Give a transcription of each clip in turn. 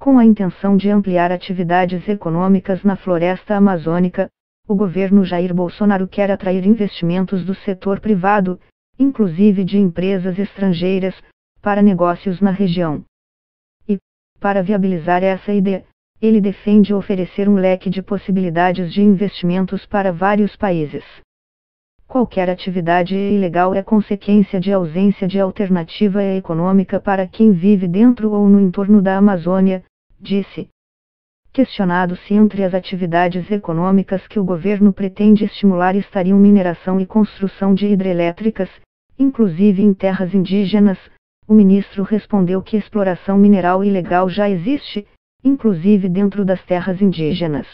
Com a intenção de ampliar atividades econômicas na floresta amazônica, o governo Jair Bolsonaro quer atrair investimentos do setor privado, inclusive de empresas estrangeiras, para negócios na região. E, para viabilizar essa ideia, ele defende oferecer um leque de possibilidades de investimentos para vários países. Qualquer atividade ilegal é consequência de ausência de alternativa econômica para quem vive dentro ou no entorno da Amazônia, disse. Questionado se entre as atividades econômicas que o governo pretende estimular estariam mineração e construção de hidrelétricas, inclusive em terras indígenas, o ministro respondeu que exploração mineral ilegal já existe, inclusive dentro das terras indígenas.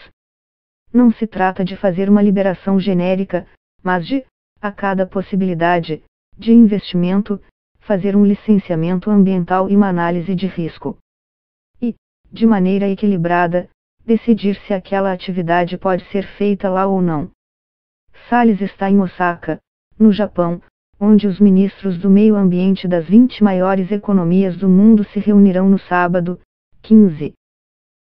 Não se trata de fazer uma liberação genérica, mas de, a cada possibilidade de investimento, fazer um licenciamento ambiental e uma análise de risco. E, de maneira equilibrada, decidir se aquela atividade pode ser feita lá ou não. Salles está em Osaka, no Japão, onde os ministros do meio ambiente das 20 maiores economias do mundo se reunirão no sábado, 15.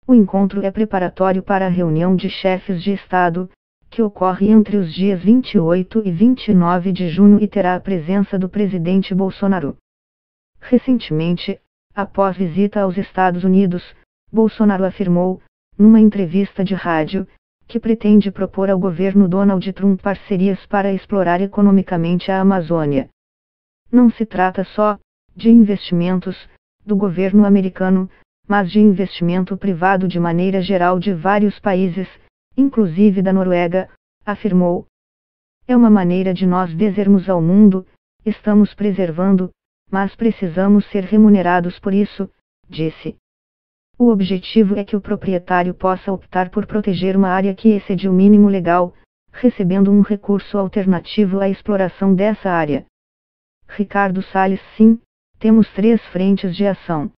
O encontro é preparatório para a reunião de chefes de Estado, que ocorre entre os dias 28 e 29 de junho e terá a presença do presidente Bolsonaro. Recentemente, após visita aos Estados Unidos, Bolsonaro afirmou, numa entrevista de rádio, que pretende propor ao governo Donald Trump parcerias para explorar economicamente a Amazônia. Não se trata só de investimentos do governo americano, mas de investimento privado de maneira geral de vários países, inclusive da Noruega, afirmou. É uma maneira de nós dizermos ao mundo, estamos preservando, mas precisamos ser remunerados por isso, disse. O objetivo é que o proprietário possa optar por proteger uma área que excede o mínimo legal, recebendo um recurso alternativo à exploração dessa área. Ricardo Salles. Sim, temos 3 frentes de ação.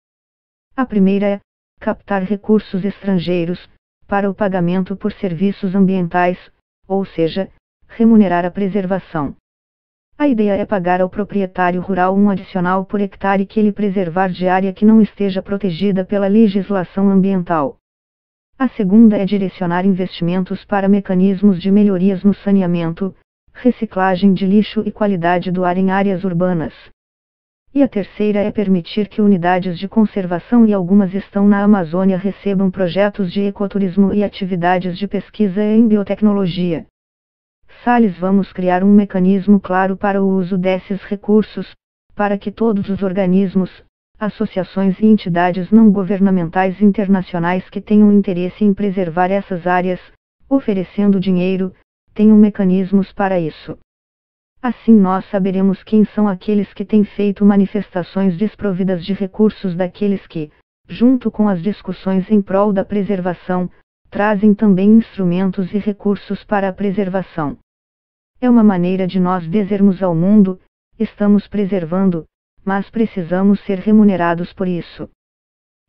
A primeira é captar recursos estrangeiros para o pagamento por serviços ambientais, ou seja, remunerar a preservação. A ideia é pagar ao proprietário rural um adicional por hectare que ele preservar de área que não esteja protegida pela legislação ambiental. A segunda é direcionar investimentos para mecanismos de melhorias no saneamento, reciclagem de lixo e qualidade do ar em áreas urbanas. E a terceira é permitir que unidades de conservação, e algumas estão na Amazônia, recebam projetos de ecoturismo e atividades de pesquisa em biotecnologia. Salles. Vamos criar um mecanismo claro para o uso desses recursos, para que todos os organismos, associações e entidades não governamentais internacionais que tenham interesse em preservar essas áreas, oferecendo dinheiro, tenham mecanismos para isso. Assim nós saberemos quem são aqueles que têm feito manifestações desprovidas de recursos daqueles que, junto com as discussões em prol da preservação, trazem também instrumentos e recursos para a preservação. É uma maneira de nós dizermos ao mundo, estamos preservando, mas precisamos ser remunerados por isso.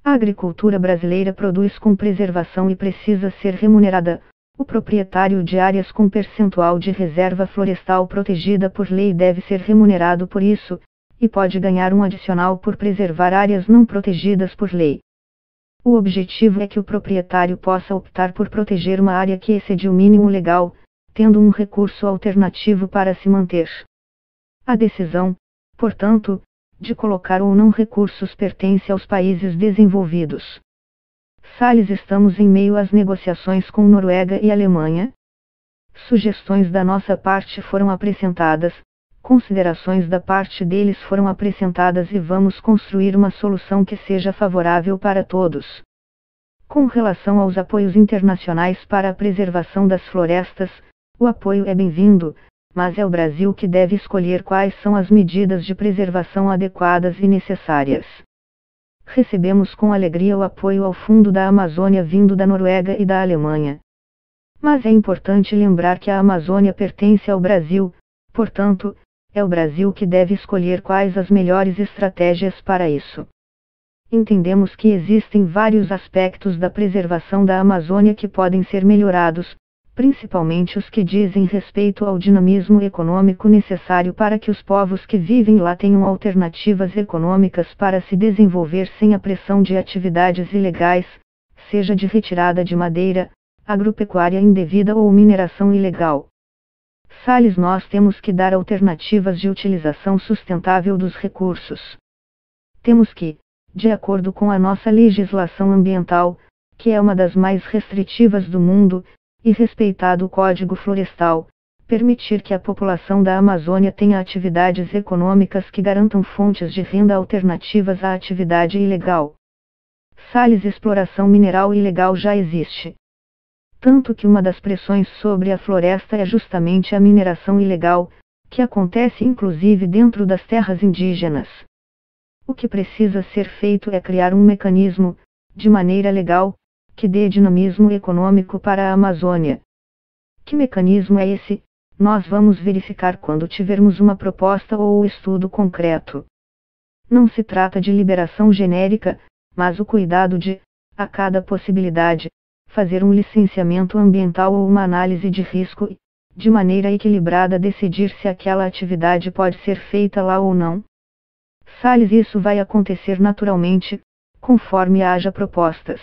A agricultura brasileira produz com preservação e precisa ser remunerada. O proprietário de áreas com percentual de reserva florestal protegida por lei deve ser remunerado por isso, e pode ganhar um adicional por preservar áreas não protegidas por lei. O objetivo é que o proprietário possa optar por proteger uma área que excede o mínimo legal, tendo um recurso alternativo para se manter. A decisão, portanto, de colocar ou não recursos pertence aos países desenvolvidos. Salles. Estamos em meio às negociações com Noruega e Alemanha. Sugestões da nossa parte foram apresentadas, considerações da parte deles foram apresentadas e vamos construir uma solução que seja favorável para todos. Com relação aos apoios internacionais para a preservação das florestas, o apoio é bem-vindo, mas é o Brasil que deve escolher quais são as medidas de preservação adequadas e necessárias. Recebemos com alegria o apoio ao Fundo da Amazônia vindo da Noruega e da Alemanha. Mas é importante lembrar que a Amazônia pertence ao Brasil, portanto, é o Brasil que deve escolher quais as melhores estratégias para isso. Entendemos que existem vários aspectos da preservação da Amazônia que podem ser melhorados, principalmente os que dizem respeito ao dinamismo econômico necessário para que os povos que vivem lá tenham alternativas econômicas para se desenvolver sem a pressão de atividades ilegais, seja de retirada de madeira, agropecuária indevida ou mineração ilegal. Salles, nós temos que dar alternativas de utilização sustentável dos recursos. Temos que, de acordo com a nossa legislação ambiental, que é uma das mais restritivas do mundo, e respeitado o Código Florestal, permitir que a população da Amazônia tenha atividades econômicas que garantam fontes de renda alternativas à atividade ilegal. Salles, exploração mineral ilegal já existe. Tanto que uma das pressões sobre a floresta é justamente a mineração ilegal, que acontece inclusive dentro das terras indígenas. O que precisa ser feito é criar um mecanismo, de maneira legal, que dê dinamismo econômico para a Amazônia. Que mecanismo é esse? Nós vamos verificar quando tivermos uma proposta ou estudo concreto. Não se trata de liberação genérica, mas o cuidado de, a cada possibilidade, fazer um licenciamento ambiental ou uma análise de risco e, de maneira equilibrada, decidir se aquela atividade pode ser feita lá ou não. Salles, isso vai acontecer naturalmente, conforme haja propostas.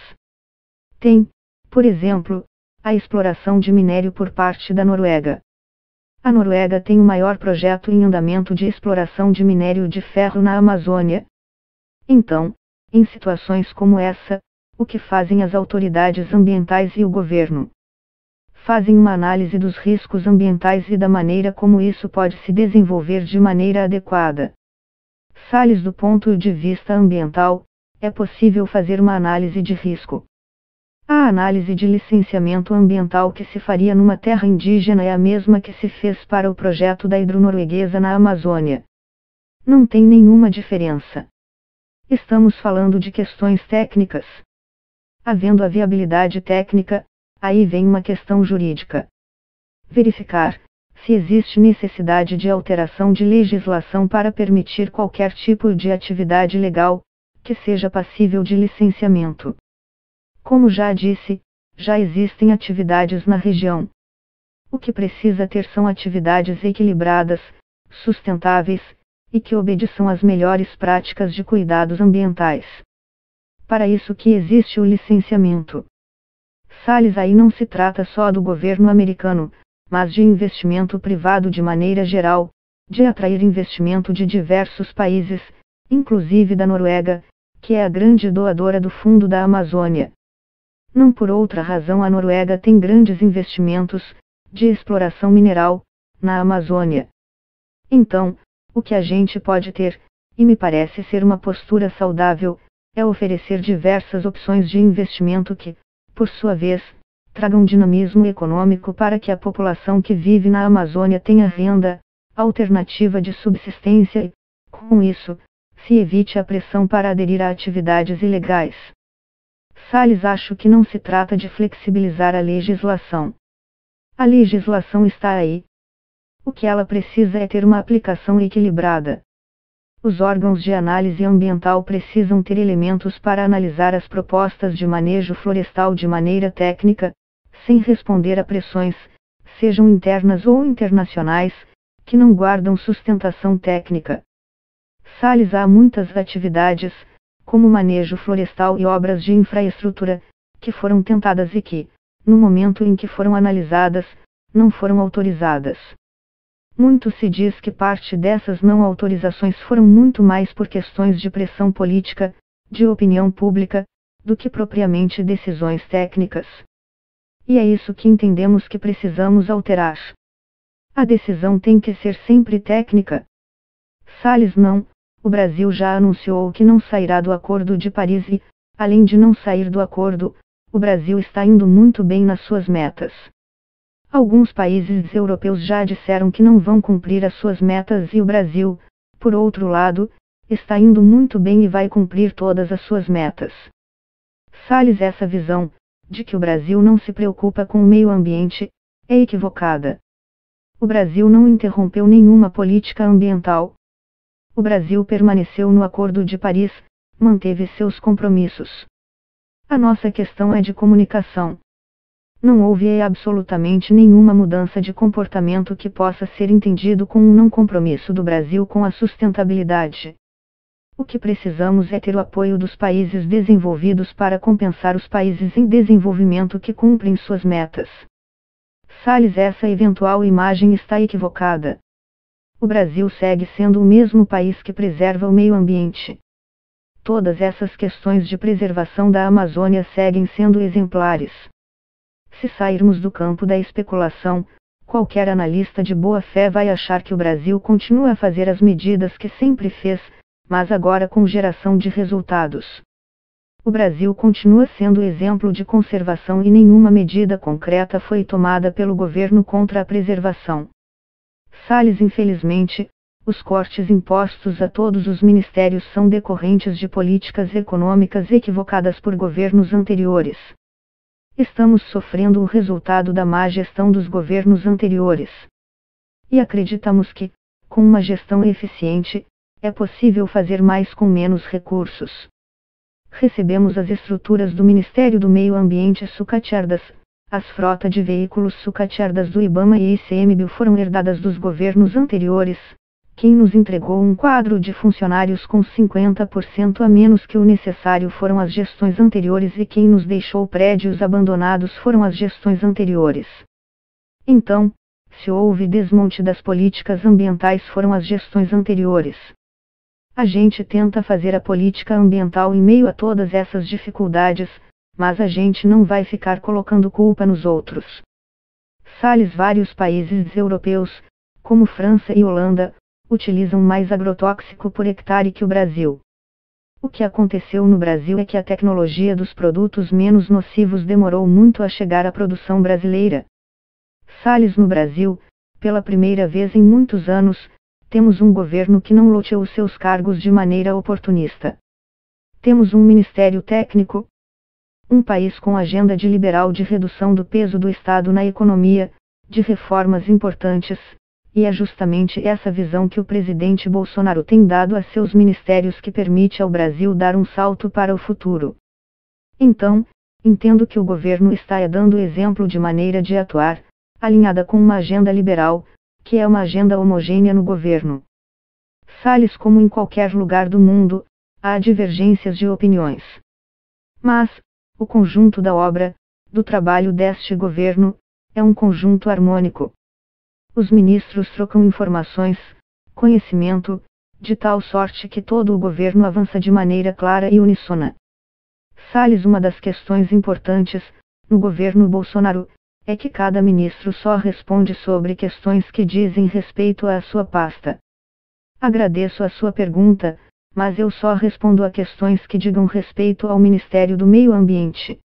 Tem, por exemplo, a exploração de minério por parte da Noruega. A Noruega tem o maior projeto em andamento de exploração de minério de ferro na Amazônia. Então, em situações como essa, o que fazem as autoridades ambientais e o governo? Fazem uma análise dos riscos ambientais e da maneira como isso pode se desenvolver de maneira adequada. Salles, do ponto de vista ambiental, é possível fazer uma análise de risco. A análise de licenciamento ambiental que se faria numa terra indígena é a mesma que se fez para o projeto da hidronorueguesa na Amazônia. Não tem nenhuma diferença. Estamos falando de questões técnicas. Havendo a viabilidade técnica, aí vem uma questão jurídica. Verificar se existe necessidade de alteração de legislação para permitir qualquer tipo de atividade legal, que seja passível de licenciamento. Como já disse, já existem atividades na região. O que precisa ter são atividades equilibradas, sustentáveis, e que obedeçam às melhores práticas de cuidados ambientais. Para isso que existe o licenciamento. Salles, aí não se trata só do governo americano, mas de investimento privado de maneira geral, de atrair investimento de diversos países, inclusive da Noruega, que é a grande doadora do Fundo da Amazônia. Não por outra razão a Noruega tem grandes investimentos, de exploração mineral, na Amazônia. Então, o que a gente pode ter, e me parece ser uma postura saudável, é oferecer diversas opções de investimento que, por sua vez, tragam dinamismo econômico para que a população que vive na Amazônia tenha renda, alternativa de subsistência e, com isso, se evite a pressão para aderir a atividades ilegais. Salles, acho que não se trata de flexibilizar a legislação. A legislação está aí. O que ela precisa é ter uma aplicação equilibrada. Os órgãos de análise ambiental precisam ter elementos para analisar as propostas de manejo florestal de maneira técnica, sem responder a pressões, sejam internas ou internacionais, que não guardam sustentação técnica. Salles, há muitas atividades, como manejo florestal e obras de infraestrutura, que foram tentadas e que, no momento em que foram analisadas, não foram autorizadas. Muito se diz que parte dessas não autorizações foram muito mais por questões de pressão política, de opinião pública, do que propriamente decisões técnicas. E é isso que entendemos que precisamos alterar. A decisão tem que ser sempre técnica. Salles, não. O Brasil já anunciou que não sairá do Acordo de Paris e, além de não sair do acordo, o Brasil está indo muito bem nas suas metas. Alguns países europeus já disseram que não vão cumprir as suas metas e o Brasil, por outro lado, está indo muito bem e vai cumprir todas as suas metas. Salles, essa visão, de que o Brasil não se preocupa com o meio ambiente, é equivocada. O Brasil não interrompeu nenhuma política ambiental. O Brasil permaneceu no Acordo de Paris, manteve seus compromissos. A nossa questão é de comunicação. Não houve absolutamente nenhuma mudança de comportamento que possa ser entendido como um não compromisso do Brasil com a sustentabilidade. O que precisamos é ter o apoio dos países desenvolvidos para compensar os países em desenvolvimento que cumprem suas metas. Salles, essa eventual imagem está equivocada. O Brasil segue sendo o mesmo país que preserva o meio ambiente. Todas essas questões de preservação da Amazônia seguem sendo exemplares. Se sairmos do campo da especulação, qualquer analista de boa fé vai achar que o Brasil continua a fazer as medidas que sempre fez, mas agora com geração de resultados. O Brasil continua sendo exemplo de conservação e nenhuma medida concreta foi tomada pelo governo contra a preservação. Salles, infelizmente, os cortes impostos a todos os ministérios são decorrentes de políticas econômicas equivocadas por governos anteriores. Estamos sofrendo o resultado da má gestão dos governos anteriores. E acreditamos que, com uma gestão eficiente, é possível fazer mais com menos recursos. Recebemos as estruturas do Ministério do Meio Ambiente sucateadas, as frotas de veículos sucateadas do IBAMA e ICMBio foram herdadas dos governos anteriores. Quem nos entregou um quadro de funcionários com 50% a menos que o necessário foram as gestões anteriores e quem nos deixou prédios abandonados foram as gestões anteriores. Então, se houve desmonte das políticas ambientais foram as gestões anteriores. A gente tenta fazer a política ambiental em meio a todas essas dificuldades, mas a gente não vai ficar colocando culpa nos outros. Salles, vários países europeus, como França e Holanda, utilizam mais agrotóxico por hectare que o Brasil. O que aconteceu no Brasil é que a tecnologia dos produtos menos nocivos demorou muito a chegar à produção brasileira. Salles, no Brasil, pela primeira vez em muitos anos, temos um governo que não loteou seus cargos de maneira oportunista. Temos um ministério técnico, um país com agenda de liberal de redução do peso do Estado na economia, de reformas importantes. E é justamente essa visão que o presidente Bolsonaro tem dado a seus ministérios que permite ao Brasil dar um salto para o futuro. Então, entendo que o governo está dando exemplo de maneira de atuar, alinhada com uma agenda liberal, que é uma agenda homogênea no governo. Salles, como em qualquer lugar do mundo, há divergências de opiniões. Mas, o conjunto da obra, do trabalho deste governo, é um conjunto harmônico. Os ministros trocam informações, conhecimento, de tal sorte que todo o governo avança de maneira clara e uníssona. Salles, uma das questões importantes, no governo Bolsonaro, é que cada ministro só responde sobre questões que dizem respeito à sua pasta. Agradeço a sua pergunta, mas eu só respondo a questões que digam respeito ao Ministério do Meio Ambiente.